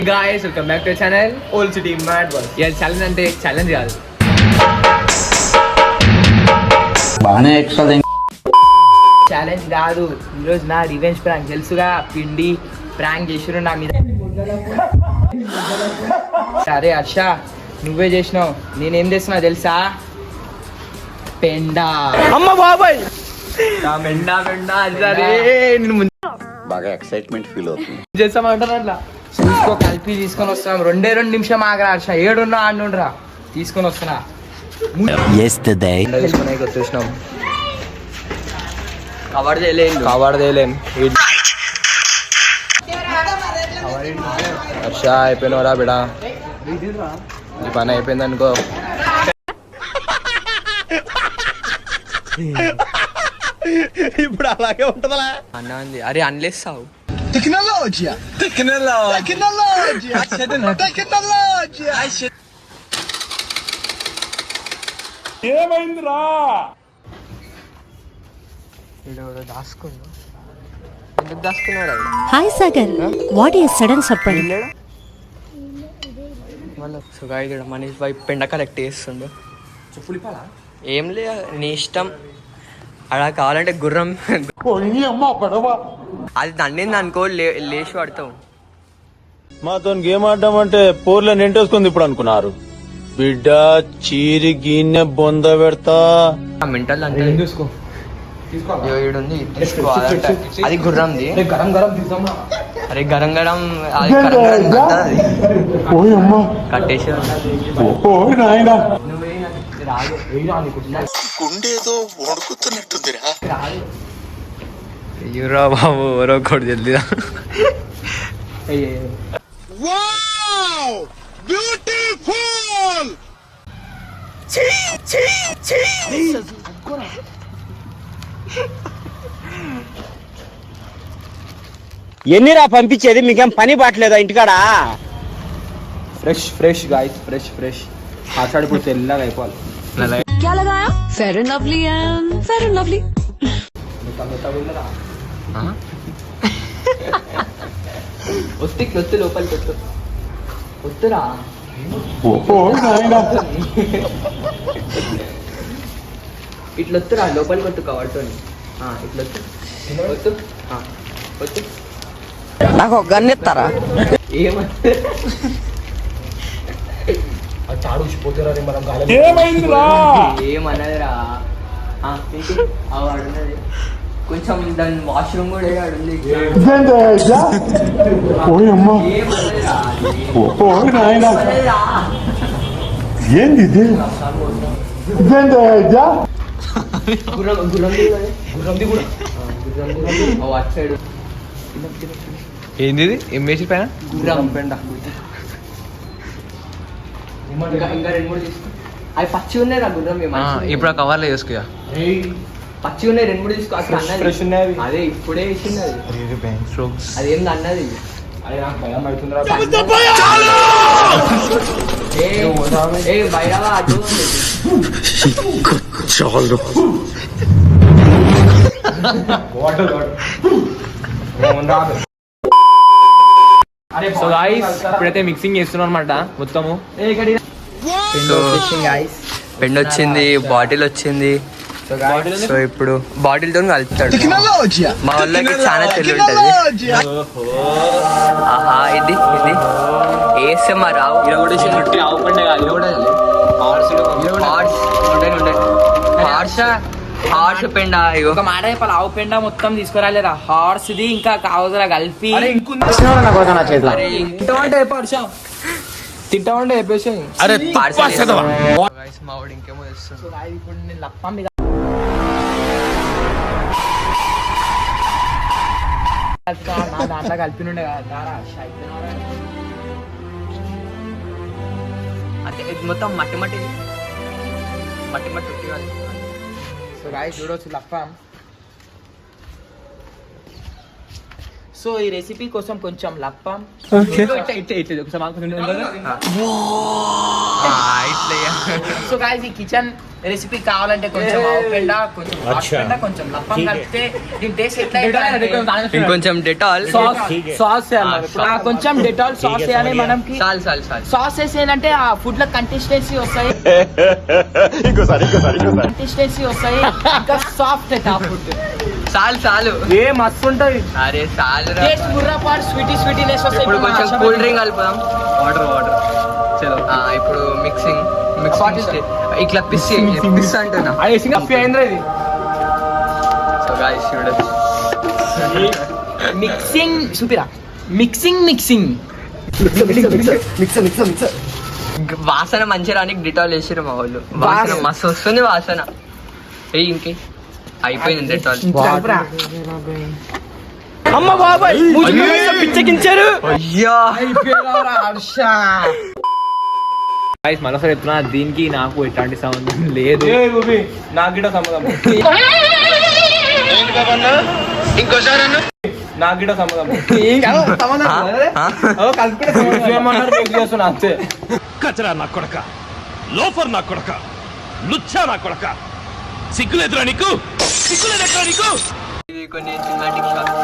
Guys, welcome back to the channel. Old City Mad World. Yeah, challenge అంటే challenge కాదు. బానే extra challenge కాదు. ఈరోజు నా రివెంజ్ ప్రాంక్ తెలుసుగా, పిండి ప్రాంక్ చేసిరు నా మీద. అరే హర్ష, నువ్వే చేసినావు. నేనేం చేస్తున్నా తెలుసా? పెండా. అమ్మ బాబాయ్, పెండా పెండా అరే నేను ముందు బాగా ఎక్సైట్మెంట్ ఫీల్ అవుతుంది. చేస్తామంటారు అట్లా. తీసుకో, కలిపి తీసుకొని వస్తున్నాం. 2 నిమిషం ఆగరా హర్ష. ఏడున్నా ఆడుండ్రా, తీసుకొని వస్తున్నా. తీసుకునే వచ్చేసినాం. కవర్ చేయలేం హర్ష అయిపోయినవరా బిడా, ఈ పని అయిపోయింది అనుకో. ఇప్పుడు అలాగే ఉంటదా అన్న ఉంది. అరే అన్లేస్తావు. టెక్నాలజీ ఏమైందిరా? దాసుకుండు. ఎందుకు దాసుకున్నాడు? Hi Sagar, what is sudden surprise? సుగాయుడు మనీష్ బాయ్ పెండ కలెక్ట్ చేస్తుండు. ఏం లే, నీ ఇష్టం. అలా కావాలంటే గుర్రం అది దండింది అనుకో, లేచి పడతావు. మాతో గేమ్ ఆడడం అంటే పోర్లో నెంటేసుకుంది ఇప్పుడు అనుకున్నారు. బిడ్డ చీరి గిన్నె బొంద పెడతా. మెంటల్ అంటే తీసుకో. అది గుర్రంది. అరే గరం గరం కట్టేసి గుండేదో వణుకుతున్నట్టుందిరా. అయ్యూరా బాబు, ఎవరో ఒకటి జల్దిరా. ఎన్నిరా పంపించేది? మీకేం పని బాట్లేదా ఇంటికాడ? ఫ్రెష్ గాయస్, ఫ్రెష్ ఆషాఢ ఇప్పుడు తెల్లగా అయిపోవాలి. क्या लगाया? Fair and lovely and fair and lovely. ఒత్తి లోపలికి వద్దురా. ఇట్లొత్తురా, లోపలికి వద్దు కవర్తో. ఇట్లొత్తు. నాకు ఒక గన్ ఇస్తారా? ఏమన్నదిరా? ఆడున్నది కొంచెం, దాని వాష్రూమ్ కూడా ఆడుంది. ఏంది అటు సైడ్ ఏంది ఏం వేసి పైన గుర్రం పెండ. ఇంకా 2-3 తీసుకో. అవి పచ్చి ఉన్నాయి రా గుర్రం. ఇప్పుడు ఆ కవర్లో వేసుకో. పచ్చి ఉన్నాయి, 2-3 తీసుకో. అసలు ఫ్రెష్ ఉన్నాయి. అదే ఇప్పుడే వేసింది. అదేంది అన్నది? అదే నాకు భయం అవుతుందిరా. బయటవా అటు చాలు. సో గాయ్స్, ఇప్పుడైతే మిక్సింగ్ చేస్తున్నాం అనమాట మొత్తము. పెండ్ వచ్చింది, బాటిల్ వచ్చింది. సో ఇప్పుడు బాటిల్ తో కలుపుతాడు. మా వాళ్ళకి చాలా తెలివి ఉంటుంది. ఆహా, ఇది ASMR రావు. హార్స్ పెండ. ఒక మాట చెప్పాలి, ఆవు పెండ మొత్తం తీసుకురాలేరా. హార్స్ది ఇంకా కావదురా కలిపి. తింటామంటే చెప్పేసి మా వాడు ఇంకేమో చేస్తుంది. ఇప్పుడు నేను లప్పం దాంట్లో కలిపినుండే కదా. అంటే ఇది మొత్తం మట్టి సో గాయ్స్ చూడవచ్చు లప్పం. సో ఈ రెసిపీ కోసం కొంచెం లప్పం సో గాయ్స్ ఈ కిచెన్ రెసిపీ కావాలంటే కొంచెం ఆవుపెండ కొంచెం ఆవుపెండ కొంచెం లప్పం కలిపితే దీని టేస్ట్ ఎట్లా ఇంకొంచెం డెటాల్ సాస్ కొంచెం డెటాల్ సాస్ వేయాలి మనకి చాలు సాస్ వేసేదంటే ఆ ఫుడ్ లో కంసిస్టెన్సీ వస్తాయి కంసిస్టెన్సీ వస్తాయి ఇంకా సాఫ్ట్ అయితే ఆ ఫుడ్ చాలు ఏ మస్తు ఉంటది అరే చాలు టేస్ట్ బుర్రా పాడు స్వీటీనెస్ వస్తాయి ఇప్పుడు కొంచెం కూల్ డ్రింక్ కలుపుదాం వాటర్ చలో ఇప్పుడు మిక్సింగ్ ఇట్లా పిస్ అంటున్నా సో గాయ్స్ చూడొచ్చు మిక్సింగ్ చూపిరా మిక్సింగ్ వాసన మంచి రానికి డిటాల్ వేసిరు మా వాళ్ళు వాసన మస్తు వస్తుంది వాసన ఇంకే అయిపోయింది డెటాల్ అమ్మ బాబాయ్ పిచ్చకించారు అయ్యా మరోసారి చెప్తున్నా దీనికి నాకు ఎట్లాంటి సంబంధం లేదు. నాకు గిట సంబంధం నాకు గిట సంబంధం అంతే. కచరా నా కొడక, లోఫర్ నా కొడక, లుచ్చా నా కొడక, సిగ్గులేదురా నీకు, సిగ్గులేదురా నీకు. ఇది కొన్ని సినిమాటిక్ షాట్స్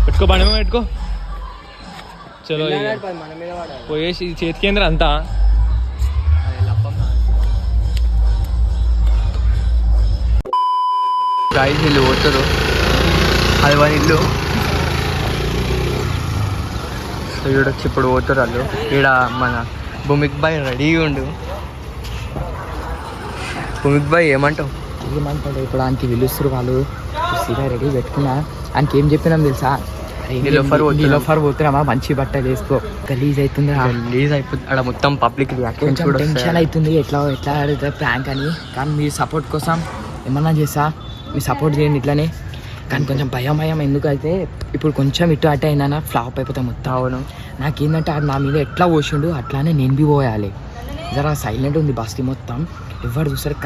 పెట్టుకో బండి మీద పెట్టుకో. చలో పోయేసి చేతి కేంద్ర అంతా గాయ్స్ ఇల్లు పోతారు అది వాళ్ళ ఇల్లు. సో ఈడొచ్చి ఇప్పుడు పోతారు వాళ్ళు. ఈడ మన భూమిక్ బాయ్ రెడీ ఉండు. భూమిక్ బాయ్ ఏమంటావు? ఇప్పుడు ఆయనకి పిలుస్తారు వాళ్ళు సీదా రెడీ పెట్టుకున్నా. ఆయనకి ఏం చెప్పినాం తెలుసా, లోఫర్ పోతున్నామా మంచి బట్టలు వేసుకో, గలీజ్ అవుతుంది అక్కడ మొత్తం పబ్లిక్ రియాక్షన్ కూడా టెన్షన్ అవుతుంది ఎట్లా ఆడుతుంది ప్రాంక్ అని. కానీ మీ సపోర్ట్ కోసం ఏమన్నా చేస్తా, మీ సపోర్ట్ చేయండి ఇట్లానే. కానీ కొంచెం భయం ఎందుకైతే ఇప్పుడు కొంచెం ఇటు అటు అయినా ఫ్లాప్ అయిపోతాం మొత్తం. అవును, నాకేంటంటే ఆడు నా మీద ఎట్లా పోసిండు అట్లానే నేను బి పోయాలి. జర సైలెంట్ ఉంది బస్తీ మొత్తం, ఎవరు చూసారు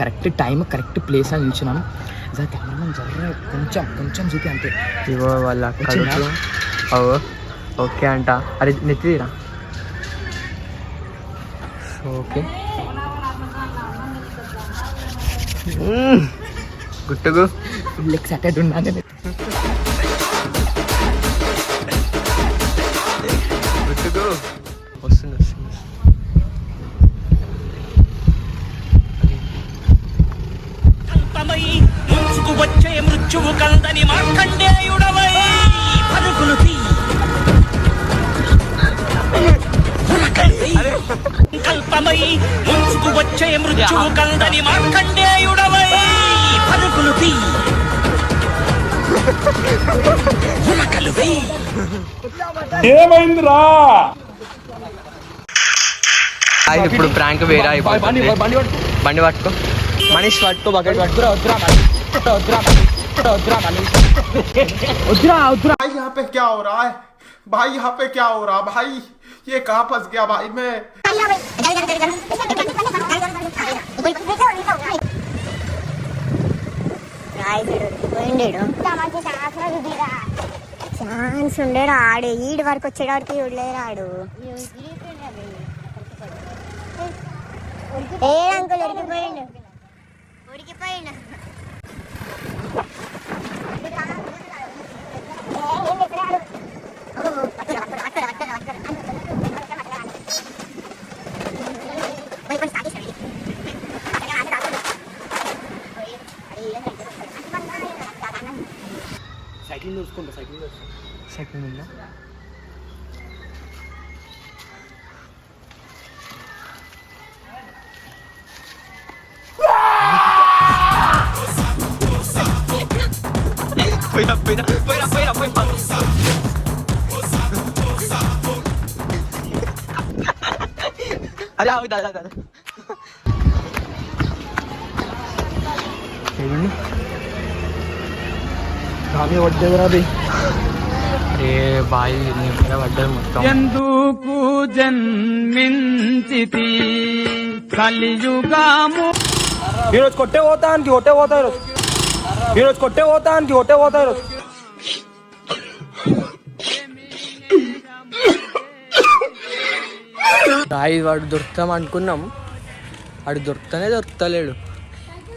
కరెక్ట్ టైం కరెక్ట్ ప్లేస్ అని నిల్చున్నాం. జర కెమెరామెన్ జర కొంచెం చూపి అంతే. ఇవో వాళ్ళ ఓకే అంట. అరే నెత్తిరా. ఓకే గుట్టుకు ఫుల్ ఎక్సైటెడ్ ఉన్నాను. గుట్టుకు వస్తుంది. వచ్చే మృత్యువు కందని మార్కండేయుడవై పరుగులు కల్పమై ముంచుకు వచ్చే మృత్యువు కందని మార్కండేయుడవై పరుగులు ఏమైందిరా? ఇప్పుడు ప్రాంక్ వేరే అయిపోతుంది. బండి పట్టుకో మనీష్, పట్టుకో బకెట్ పట్టుకురా. भाई यहाँ पे क्या हो रहा है भाई? यहाँ पे क्या हो रहा भाई? ये कहाँ फंस गया भाई मैं? ఛాన్స్ ఉండేరా ఆడు ఈడు వరకు వచ్చేవాడికి చూడలేరాడు. ఏ అంకుల్ ఉరికిపోయిండు. సైకిల్ ఉందా? అరే ఏ బాయ్ నీ మీద పడ్డది మొత్తం. ఎందుకు జన్మించితి కలియుగము. ఈరోజు కొట్టే పోతానికి ఈరోజు కొట్టే పోతానికి ఈరోజు. రాయి వాడు దొరుకుతాం అనుకున్నాం, వాడు దొరుకుతలేడు.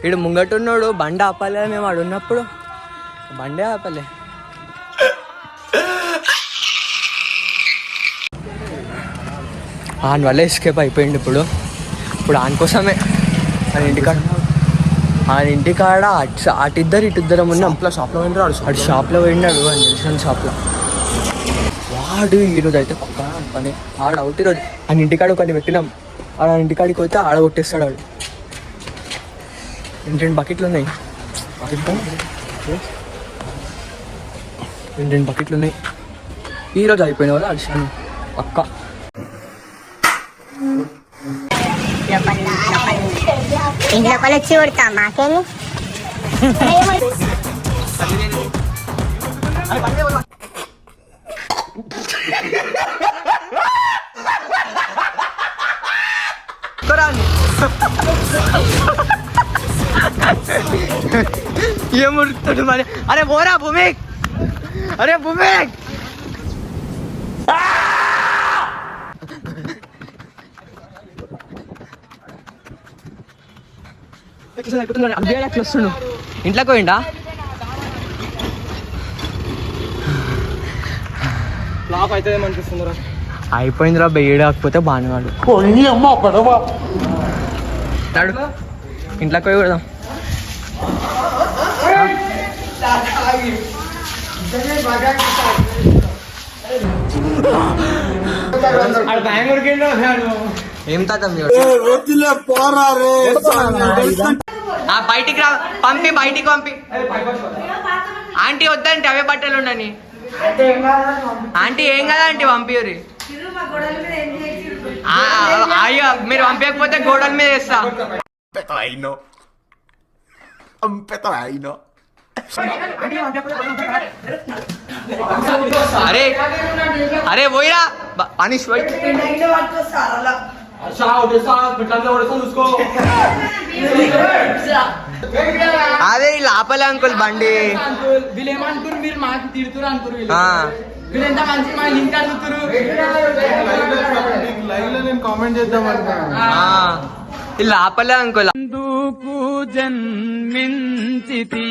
వీడు ముంగటున్నాడు, బండి ఆపాలి. మేము వాడు ఉన్నప్పుడు బండే ఆపాలి. ఆయన వల్ల ఎస్కేప్ అయిపోయింది. ఇప్పుడు ఆయన కోసమే ఆయన ఇంటికాడ అటిద్దరు ఇటిద్దరం ఉన్నాం. షాప్లో పోయినాడు అని తెలిసిన షాప్లో. వాడు ఈరోజు అయితే పని ఆడ అవుట్. ఈరోజు ఆయన ఇంటికాడ ఒకటి పెట్టినాం. ఆడ ఇంటికాడికి పోతే ఆడ కొట్టేస్తాడు వాడు. 2 బకెట్లు ఉన్నాయి. 2 బకెట్లు ఉన్నాయి. ఈరోజు అయిపోయిన వాళ్ళు అడిచాను పక్క. ఇంట్లో వచ్చి కొడతా మాకేమి. ఏముడుతాడు మరి. అరే పోరా భూమిక్, అరే భూమిక్. ఇంట్లోకి పోయిండా? ఫ్లాప్ అయితే ఏమనిపిస్తుందిరా? అయిపోయిందిరా. బెయ్యడు కాకపోతే బాగానేవాడు. ఇంట్లోకి పోయి కొడదాం. ఏం తాత బయటికి రా, బయటికి పంపి. ఆంటీ వద్దంటే అవే బట్టలు ఉండని. ఆంటీ ఏం కదా ఆంటీ పంపిరి. అయ్యో మీరు పంపించకపోతే గోడల మీద వేస్తా. అరే అరే పోయిరా అనీష్ పోయి. అదే ఇలా ఆపలే అంకుల్ బండి. ఇలా ఆపలే అంకుల్. ఎందుకు జన్మించితి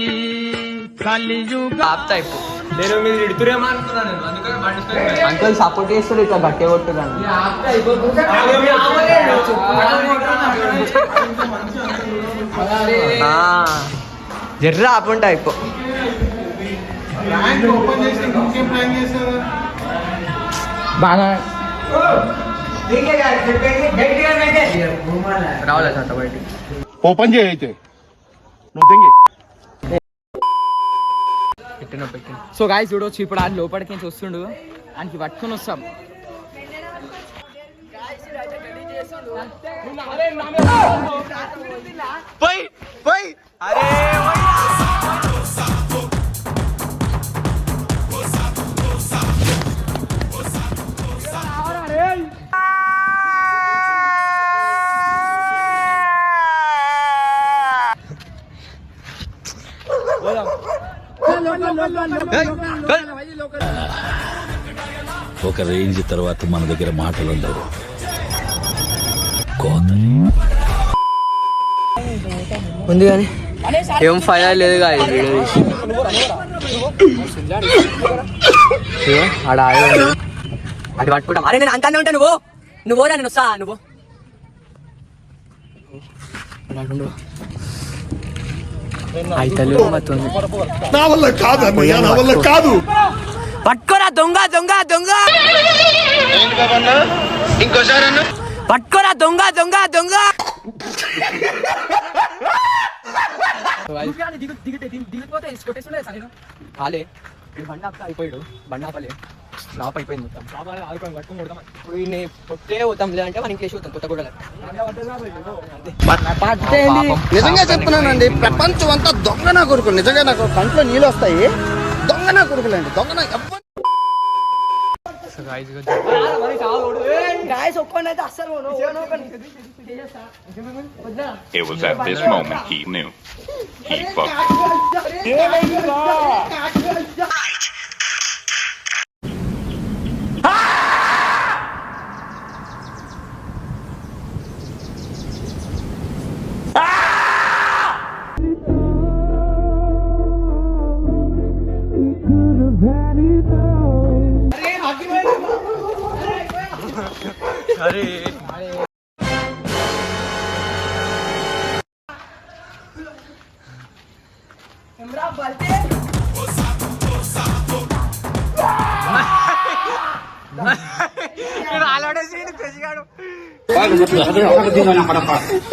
కలియుగ. ఆపుతా ఇప్పుడు. నేను మీరు ఇడుతురేమో అనుకున్నాను, అందుకని బండి అంకుల్ సపోర్ట్ చేస్తారు. ఇట్లా గట్టే కొట్టున్నాను. జర్రా ఆపుంటా అయిపో. రావాలా సార్ బయటికి? ఓపెన్ చేయి అయితే నువ్వు తెంగి. సో గాయ్స్ చూడొచ్చు, ఇప్పుడు ఆయన లోపలికి నుంచి వస్తుండు, ఆయనకి పట్టుకొని వస్తాం. అరే ఒక రేంజ్ తర్వాత మన దగ్గర మాటలు ఉండవు. ఉంది కానీ ఏం ఫైదా లేదు. ఆడ అది పట్టుకుంటాం. అరే నేను అంతానే ఉంటా. నువ్వు పోరా, నేను వస్తా. నువ్వు అయితే నా వల్ల కాదు. పట్టుకోరా దొంగ దొంగ దొంగ. ఇంకోసారి పట్టుకోరా దొంగ దొంగ దొంగ. బండి అయిపోయాడు. బండి ఆపలే. ఫ్లాప్ అయిపోయింది మొత్తం. ఇప్పుడు ఈయన పొట్టే పోతాం లేదంటే మనం ఇంకేసి పోతాం కొత్త కూడా నిజంగా చెప్తున్నానండి, ప్రపంచం అంతా దొంగ నా కొడుకులు. నిజంగా నాకు కంట్లో నీళ్ళు వస్తాయి. దొంగ నా కొడుకులండి, దొంగ నా It was at this moment he knew. He fucked.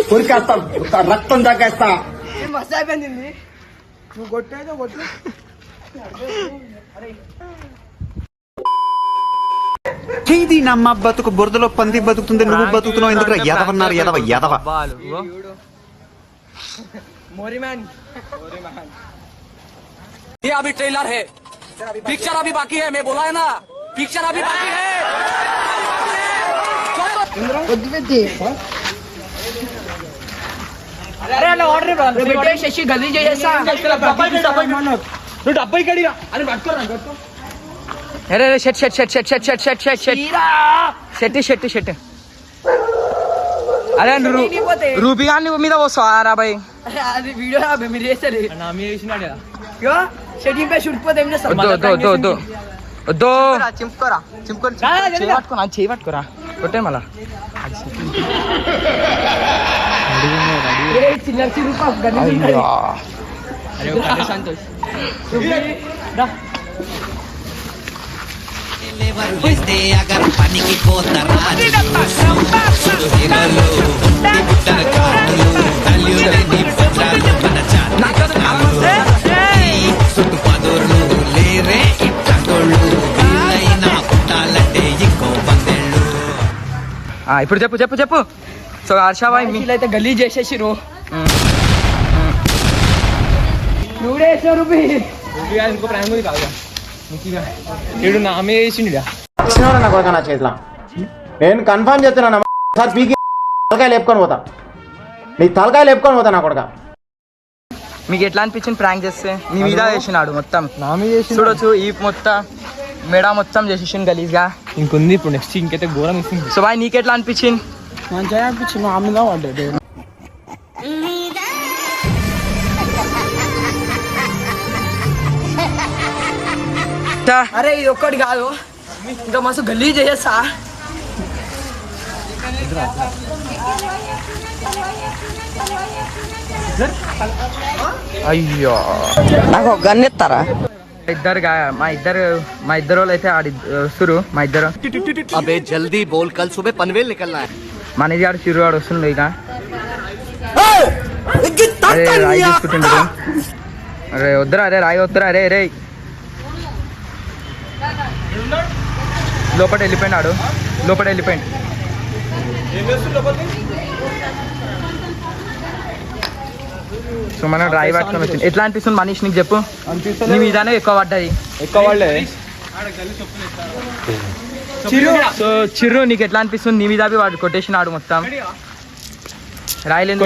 కొరికేస్తాం, రక్తం తాకేస్తా. మస్తు అయిపోయింది. నువ్వు కొట్టేదో కొట్టు. ఇది నమ్మ బతుకు బురదలో పంది బతుకుతుంది, నువ్వు బతుకుతున్నావు ఎందుకు? ఎదవన్నారు ఎదవ ఎదవ. मोरी मैन ये अभी ट्रेलर है, पिक्चर अभी बाकी है. मैं बोला है ना, पिक्चर अभी बाकी है. अरे ना ऑर्डर शशि गली जैसा నువ్వు డబ్బై కడిగా అని పట్టుకోరా. అరే షెట్ షెట్ షెట్ షెట్ షెట్ షెట్ షెట్ షెట్ షెట్ షెట్ షెట్ షెట్. అరే రూపీ గాని మీద వస్తారా బాయ్? అది వీడియో మీరు చేస్తారు నా మీద చేసినాడు కదా. షెడ్యూల్ పై షుడిపోతే ఏం చేస్తారు? వద్దు చింపుకోరా, చింపుకొని చేయబట్టుకోరా, చేయబట్టుకోరా కొట్టే మళ్ళా. సంతోష్ పనికి పోతారా ఇప్పుడు చెప్పు చెప్పు చెప్పు. సో హర్షాబాయ్ మీరైతే గలీజ్ చేసేసిరు. నువ్వే వేసావు రూపీ. రూపీ గారు ఇంకో ప్రాంక్ కాదు వీడు నా మీద వేసిండు. నా కొడుక నా చేతిలో నేను కన్ఫర్మ్ చేస్తున్నా సార్, పీకి తలకాయ లేపుకొని పోతా, నీ తలకాయ లేపుకొని పోతా నా కొడుక. మీకు ఎట్లా అనిపించింది ప్రాంక్ చేస్తే? నీ మీద వేసినాడు మొత్తం, నా మీద వేసి చూడొచ్చు. ఈ మొత్తం మెడ మొత్తం చేసేసిండు గలీజ్గా. ఇంకొంది ఇప్పుడు నెక్స్ట్ ఇంకైతే ఘోరం ఇస్తుంది. సో బాయ్ నీకెట్లా అనిపించింది? మంచిగా అనిపించింది. నా మీద పడ్డాడు. అరే ఇది ఒక్కటి కాదు, ఇంకా మస్తు గలీజ్ చేస్తా. అయ్యో నాకు ఒక గన్ ఇస్తారా? మా ఇద్దరు వాళ్ళు అయితే ఆడి వస్తురు. మా ఇద్దరు అబే జల్దీ బోల్, కల్ సుబే పన్వేల్ నికల్నా హై. మన ఇది ఆడు చిరు ఆడు వస్తుండే. ఇక అరే రాయి తీసుకుంటుండ్రు. అరే వద్దురా, అరే రాయి వద్దురా. అరే రే లోపల వెళ్ళిపోయింది ఆడు, లోపల వెళ్ళిపోయింది. సో మనం రాయి పట్టుకొని వచ్చింది. ఎట్లా అనిపిస్తుంది మనీష్ నీకు చెప్పు? నీ మీదనే ఎక్కువ పడ్డది. ఎక్కువ పడలేదు. సో చిర్రు నీకు ఎట్లా అనిపిస్తుంది? నీ మీద వాడు కొట్టేసిన ఆడు మొత్తం రాయలేదు.